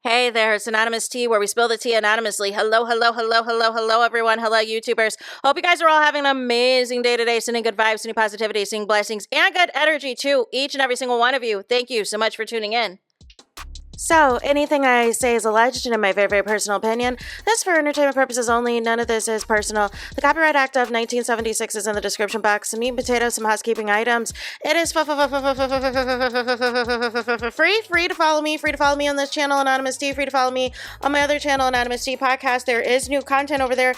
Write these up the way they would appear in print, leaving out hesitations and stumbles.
Hey there, it's Anonymous Tea, where we spill the tea anonymously. Hello, everyone. Hello, YouTubers. Hope you guys are all having an amazing day today, sending good vibes, sending positivity, sending blessings, and good energy to each and every single one of you. Thank you so much for tuning in. So, anything I say is alleged and in my very, very personal opinion. This is for entertainment purposes only. None of this is personal. The Copyright Act of 1976 is in the description box. Some meat and potatoes, some housekeeping items. It is free to follow me. Free to follow me on this channel, Anonymous Tea. Free to follow me on my other channel, Anonymous Tea Podcast. There is new content over there.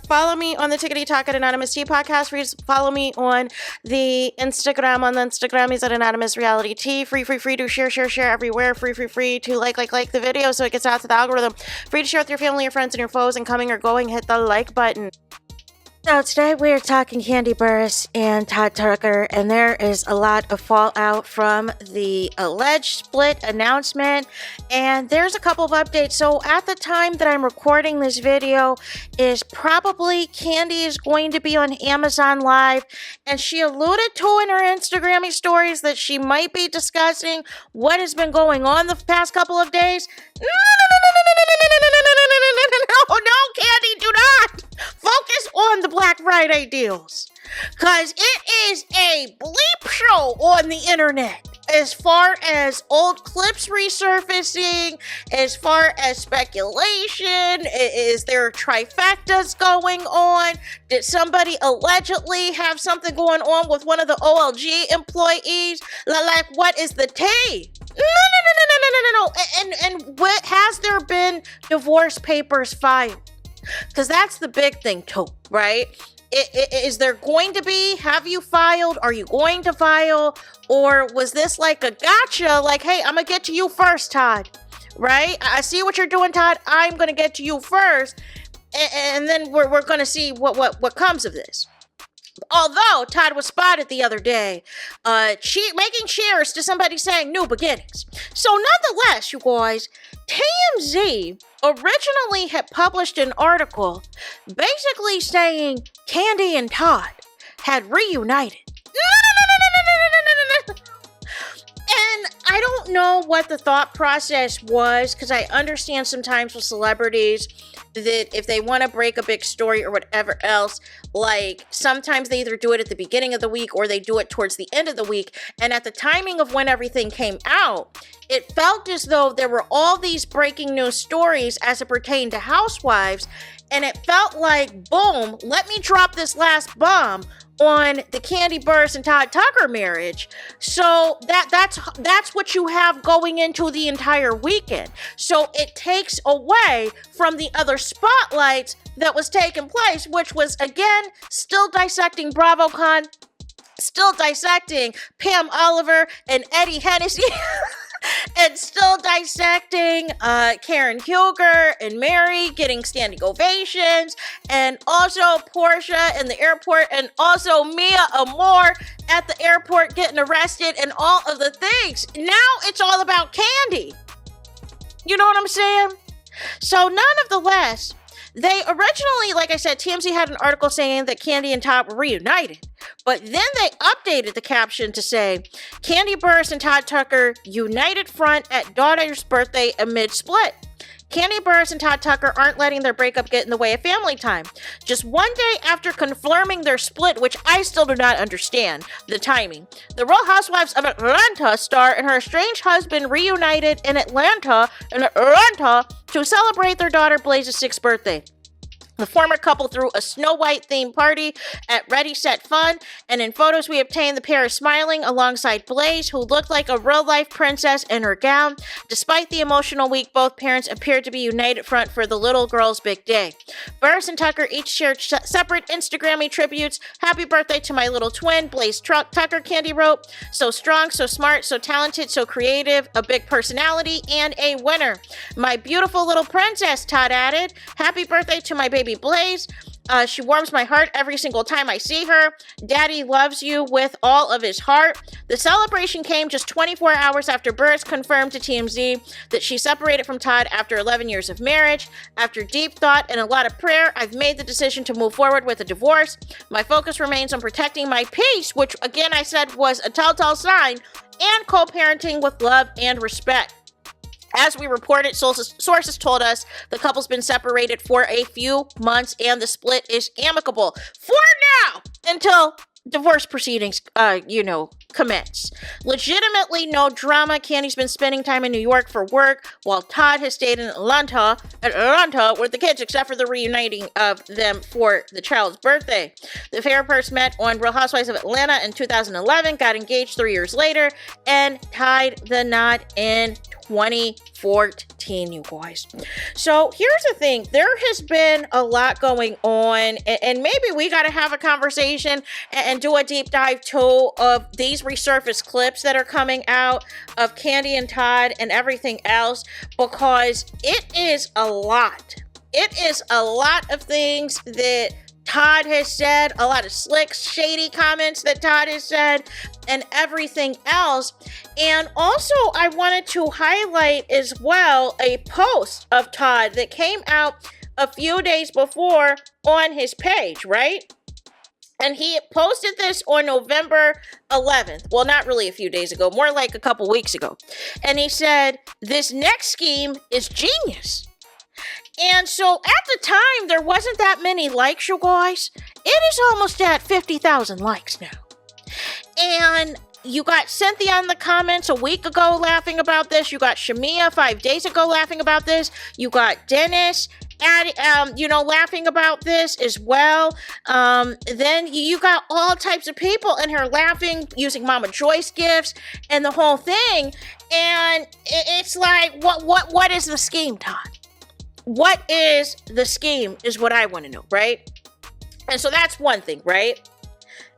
Follow me on the Tickety Talk at Anonymous Tea Podcast. Free to follow me on the Instagram. On the Instagram is at Anonymous Reality Tea. Free to share everywhere. Free to like the video so it gets out to the algorithm. Free to share with your family, your friends, and your foes, and coming or going, hit the like button. So today we're talking Kandi Burruss and Todd Tucker, and there is a lot of fallout from the alleged split announcement, and there's a couple of updates. So at the time that I'm recording this video is probably Kandi is going to be on Amazon Live, and she alluded to in her Instagram stories that she might be discussing what has been going on the past couple of days. No, Kandi, do not focus on the Black Friday deals, because it is a bleep show on the internet as far as old clips resurfacing, as far as speculation. Is there trifectas going on? Did somebody allegedly have something going on with one of the OLG employees? Like, what is the tea? No. And what, has there been divorce papers filed? Because that's the big thing too, right? Is there going to be? Have you filed? Are you going to file? Or was this like a gotcha? Like, hey, I'm going to get to you first, Todd. Right? I see what you're doing, Todd. I'm going to get to you first. And then we're going to see what comes of this. Although Todd was spotted the other day making shares to somebody saying new beginnings. So nonetheless, you guys, TMZ originally had published an article basically saying Kandi and Todd had reunited. And I don't know what the thought process was, because I understand sometimes with celebrities that if they want to break a big story or whatever else, like sometimes they either do it at the beginning of the week or they do it towards the end of the week. And at the timing of when everything came out, it felt as though there were all these breaking news stories as it pertained to housewives. And it felt like, boom, let me drop this last bomb on the Kandi Burruss and Todd Tucker marriage. So that's what you have going into the entire weekend. So it takes away from the other spotlights that was taking place, which was, again, still dissecting BravoCon, still dissecting Pam Oliver and Eddie Hennessy, and still dissecting Karen Huger and Mary getting standing ovations, and also Portia in the airport, and also Mia Amor at the airport getting arrested, and all of the things. Now it's all about Kandi. You know what I'm saying? So nonetheless, they originally, like I said, TMZ had an article saying that Kandi and Todd were reunited. But then they updated the caption to say, Kandi Burruss and Todd Tucker united front at daughter's birthday amid split. Kandi Burruss and Todd Tucker aren't letting their breakup get in the way of family time. Just one day after confirming their split, which I still do not understand the timing, the Real Housewives of Atlanta star and her estranged husband reunited in Atlanta to celebrate their daughter Blaze's 6th birthday. The former couple threw a Snow White themed party at Ready Set Fun, and in photos we obtained the pair smiling alongside Blaze, who looked like a real-life princess in her gown. Despite the emotional week, both parents appeared to be united front for the little girl's big day. Burruss and Tucker each shared separate Instagram-y tributes. Happy birthday to my little twin, Blaze Tucker, Kandi wrote. So strong, so smart, so talented, so creative, a big personality, and a winner. My beautiful little princess, Todd added. Happy birthday to my baby Blaze. She warms my heart every single time I see her. Daddy loves you with all of his heart. The celebration came just 24 hours after Burruss confirmed to TMZ that she separated from Todd after 11 years of marriage. After deep thought and a lot of prayer, I've made the decision to move forward with a divorce. My focus remains on protecting my peace, which again I said was a telltale sign, and co-parenting with love and respect. As we reported, sources told us the couple's been separated for a few months and the split is amicable for now until divorce proceedings, commence. Legitimately no drama. Kandi's been spending time in New York for work, while Todd has stayed in Atlanta with the kids, except for the reuniting of them for the child's birthday. The pair first met on Real Housewives of Atlanta in 2011, got engaged 3 years later, and tied the knot in 2014, you guys. So here's the thing. There has been a lot going on, and maybe we got to have a conversation and do a deep dive too of these resurfaced clips that are coming out of Kandi and Todd and everything else, because it is a lot. It is a lot of things that Todd has said, a lot of slick, shady comments that Todd has said, and everything else. And also, I wanted to highlight as well a post of Todd that came out a few days before on his page, right? And he posted this on November 11th. Well, not really a few days ago, more like a couple weeks ago. And he said, "This next scheme is genius." And so at the time, there wasn't that many likes, you guys. It is almost at 50,000 likes now. And you got Cynthia in the comments a week ago laughing about this. You got Shamia 5 days ago laughing about this. You got Dennis laughing about this as well. Then you got all types of people in here laughing, using Mama Joyce gifts and the whole thing. And it's like, what is the scheme, Todd? What is the scheme is what I want to know, right? And so that's one thing, right?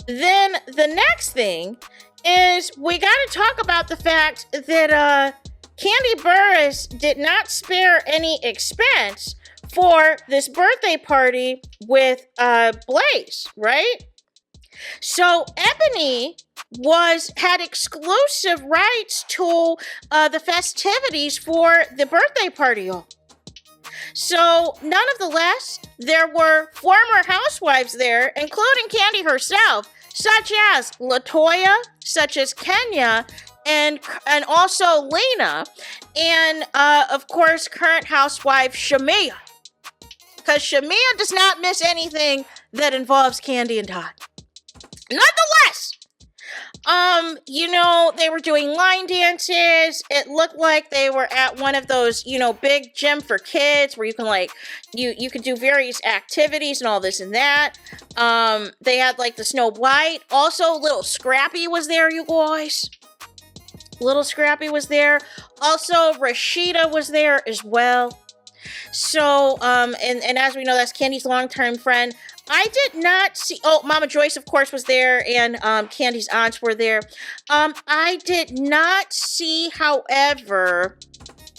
Then the next thing is we got to talk about the fact that Kandi Burruss did not spare any expense for this birthday party with Blaze, right? So Ebony had exclusive rights to the festivities for the birthday party, y'all. So, nonetheless, there were former housewives there, including Kandi herself, such as LaToya, such as Kenya, and also Lena, and, of course, current housewife Shamia. Because Shamia does not miss anything that involves Kandi and Todd. Nonetheless, they were doing line dances. It looked like they were at one of those, big gym for kids where you can you could do various activities and all this and that. They had the Snow White. Also, Little Scrappy was there, you guys. Little Scrappy was there. Also, Rashida was there as well. So, and as we know, that's Kandi's longtime friend. I did not see, Mama Joyce, of course, was there, and Kandi's aunts were there. I did not see, however,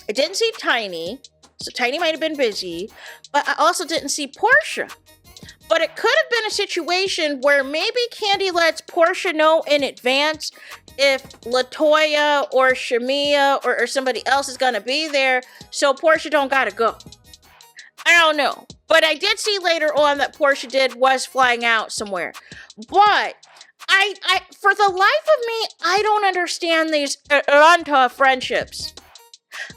I didn't see Tiny, so Tiny might have been busy, but I also didn't see Portia. But it could have been a situation where maybe Kandi lets Portia know in advance if LaToya or Shamia or somebody else is going to be there, so Portia don't gotta go. I don't know. But I did see later on that Portia was flying out somewhere. But I for the life of me, I don't understand these Atlanta friendships.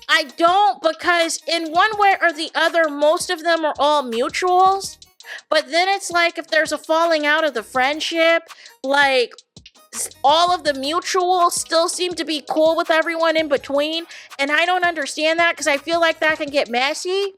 I don't, because in one way or the other, most of them are all mutuals. But then it's like if there's a falling out of the friendship, all of the mutuals still seem to be cool with everyone in between. And I don't understand that, because I feel like that can get messy.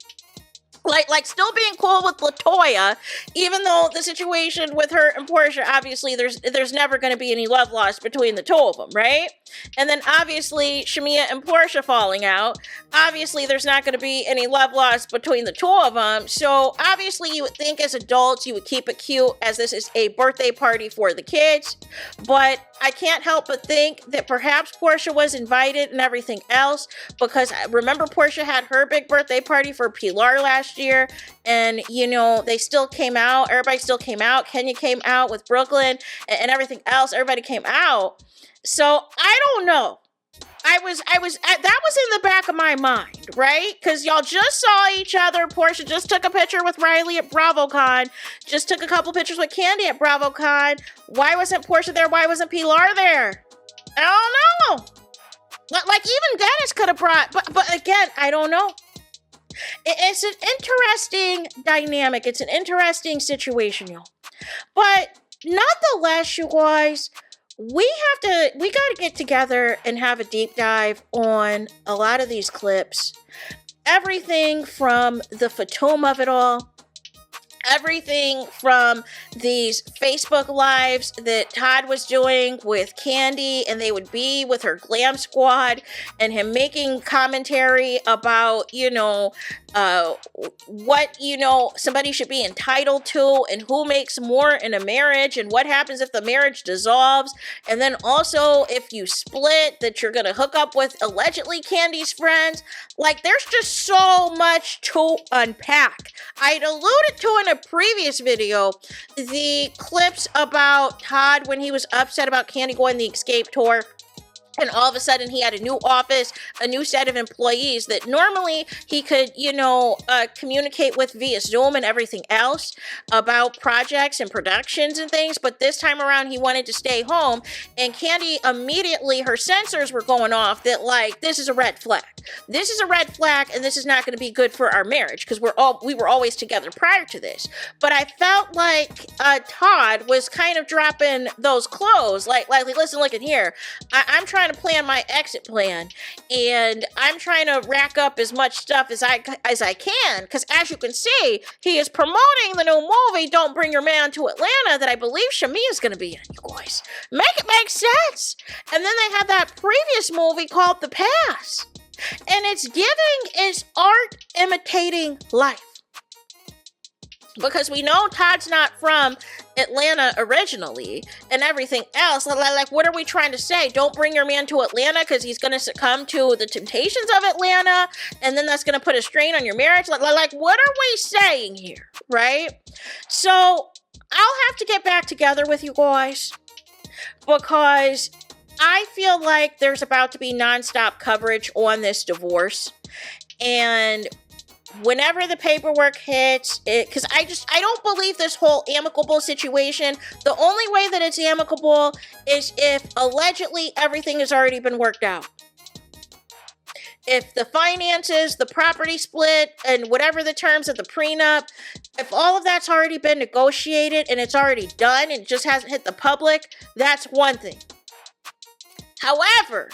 Like still being cool with LaToya, even though the situation with her and Portia, obviously there's never going to be any love lost between the two of them, right? And then obviously Shamia and Portia falling out, obviously there's not going to be any love lost between the two of them. So obviously you would think as adults you would keep it cute, as this is a birthday party for the kids. But I can't help but think that perhaps Portia was invited and everything else, because remember Portia had her big birthday party for Pilar last year, and they still came out. Everybody still came out. Kenya came out with Brooklyn and everything else. Everybody came out. So I don't know. That was in the back of my mind, right? Because y'all just saw each other. Portia just took a picture with Riley at BravoCon. Just took a couple pictures with Kandi at BravoCon. Why wasn't Portia there? Why wasn't Pilar there? I don't know. Like even Dennis could have brought, but again, I don't know. It's an interesting dynamic. It's an interesting situation, y'all. But nonetheless, you guys, we got to get together and have a deep dive on a lot of these clips. Everything from the fatum of it all, everything from these Facebook lives that Todd was doing with Kandi, and they would be with her glam squad, and him making commentary about, what, somebody should be entitled to, and who makes more in a marriage, and what happens if the marriage dissolves, and then also if you split, that you're gonna hook up with allegedly Kandi's friends. Like, there's just so much to unpack. I'd alluded to in a previous video the clips about Todd when he was upset about Kandi going the escape tour. And all of a sudden, he had a new office, a new set of employees that normally he could, communicate with via Zoom and everything else about projects and productions and things. But this time around, he wanted to stay home. And Kandi immediately, her sensors were going off that, like, this is a red flag. This is a red flag, and this is not going to be good for our marriage, because we were always together prior to this. But I felt like Todd was kind of dropping those clothes. Like listen, look at here. I'm trying to plan my exit plan, and I'm trying to rack up as much stuff as I can, because as you can see, he is promoting the new movie Don't Bring Your Man to Atlanta that I believe Shamia's going to be in, you guys. Make it make sense. And then they have that previous movie called The Pass, and it's art imitating life. Because we know Todd's not from Atlanta originally and everything else. Like, what are we trying to say? Don't bring your man to Atlanta because he's going to succumb to the temptations of Atlanta, and then that's going to put a strain on your marriage. Like, what are we saying here, right? So I'll have to get back together with you guys, because I feel like there's about to be nonstop coverage on this divorce. And whenever the paperwork hits, because I don't believe this whole amicable situation. The only way that it's amicable is if allegedly everything has already been worked out. If the finances, the property split, and whatever the terms of the prenup, if all of that's already been negotiated and it's already done and it just hasn't hit the public, that's one thing. However,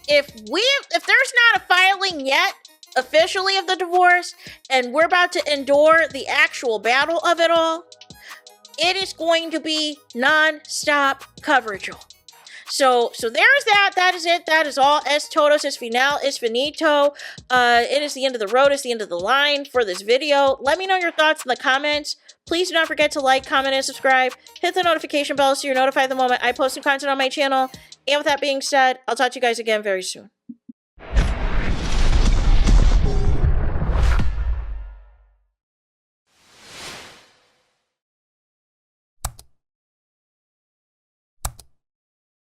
if there's not a filing yet officially of the divorce, and we're about to endure the actual battle of it all, it is going to be non-stop coverage. So there's that. That is it. That is all. Es todos, es final, es finito. It is the end of the road. It's the end of the line for this video. Let me know your thoughts in the comments. Please do not forget to like, comment, and subscribe. Hit the notification bell so you're notified the moment I post new content on my channel. And with that being said, I'll talk to you guys again very soon.